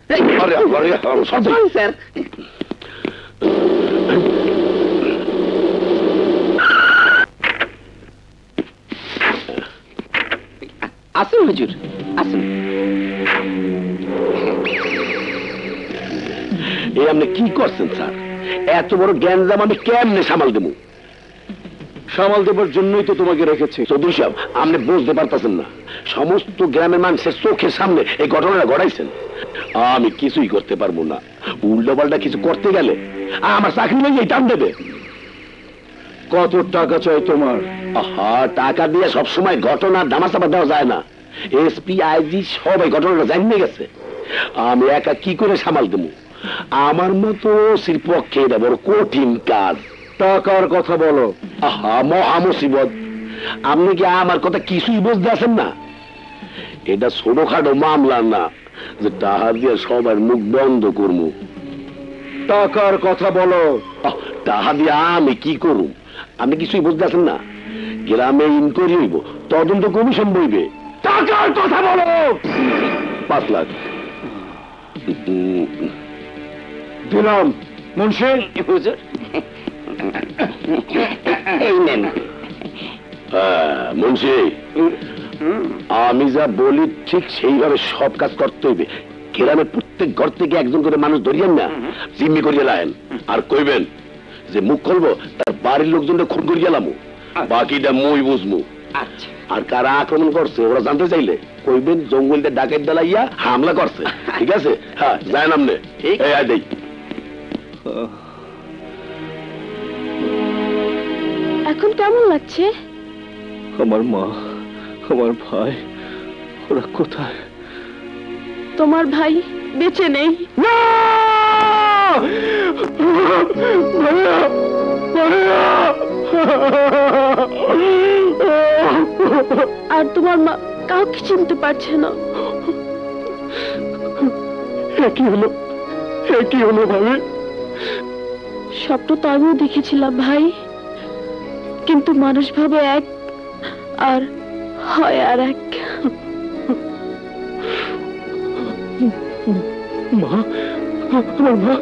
Sir আসুন হুজুর আসুন। এই আপনি কি করছেন স্যার? এত বড় জ্ঞানজাম আমি কেমনে সামাল দেবো? সামাল দেবার জন্যই তো তোমাকে রেখেছি। চৌধুরী সাহেব, আপনি বুঝতে পারতেছেন না, সমস্ত গ্রামের মানুষের চোখের সামনে এই ঘটনাটা ঘটাইছেন। আমি কিছুই করতে পারবো না। উল্টো পাল্টা কিছু করতে গেলে আমার চাকরি নিয়ে টান দেবে। কত টাকা চাই তোমার? টাকা দিয়ে সবসময় ঘটনা দামাচাপা দেওয়া যায় না। এসপি আইজি সবাই ঘটনাটা জানিয়ে গেছে। আমি একা কি করে সামাল দেবো? আমার মতো ওসির পক্ষে এটা বড় কঠিন কাজ। টাকার কথা বলো। মহা মুসিবত। আপনি কি আমার কথা কিছুই বুঝতে আছেন না? এটা ছোটখাটো মামলা না যে টাকা দিয়ে সবার মুখ বন্ধ করবো। টাকার কথা বলো। টাকা দিয়ে আমি কি করব? আপনি কিছুই বুঝতে আছেন না? গ্রামে ইনকোয়ারি হইব, তদন্ত কমিশন বইবে। টাকার কথা বলো। 5 লাখ দিলাম। মুন্সি হুজুর এই নেন। মুন্সি, আমি যা বলি ঠিক সেইভাবে সব কাজ করতে হইবে। গ্রামের প্রত্যেক ঘর থেকে একজন করে মানুষ ধরিয়েন না, জিম্মি করিয়ে লাইন। আর কইবেন যে মুখ খুলবো তার বাড়ির লোকজনকে খুন করিয়ে লামু, বাকিটা মই বুঝমু। আর কারা আক্রমণ করছে ওরা জানতে চাইলে কইবেন জঙ্গলটা ডাকাত দালাইয়া হামলা করছে। ঠিক আছে? হ্যাঁ, যাই নামনে। দেই এখন কেমন লাগছে? আমার মা, আমার ভাই, ওরা কোথায়? তোমার ভাই বেঁচে নেই। আর তোমার মা কাউকে চিনতে পারছে না। কি হলো? কি হলো ভাবি? স্বপ্ন তো আমিও দেখেছিলাম ভাই, কিন্তু মানুষ ভাবে এক আর হয় আর এক। মা, আমার মা,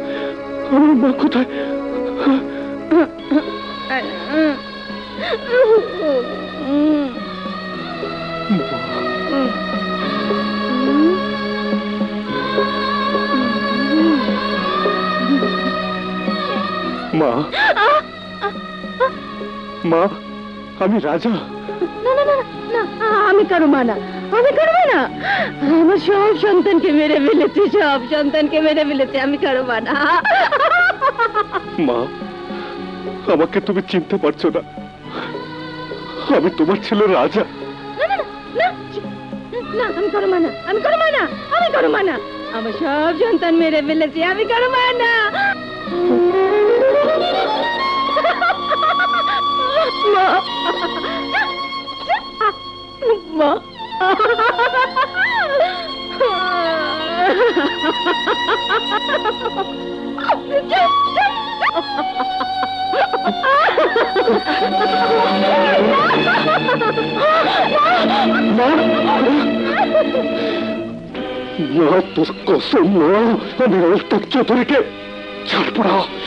আমার মা কোথায়? মা, মা, আমি রাজা। না না না না, আমি কারো মা না, আমি কারো মা না। আমার সব সন্তানকে মেরে ফেলেছি, সব সন্তানকে মেরে ফেলেছি, আমি কারো মা না। মা, আমাকে তুমি চিনতে পারছো না? আমি তোমার ছেলে রাজা। না না না না, আমি কারো মা না, আমি কারো মা না, আমি কারো মা না। আমার সব সন্তান মেরে ফেলেছি, আমি কারো মা না। মা, মা, তোর কসম, আমি অল্প চৌধুরীকে ছাড়বো না।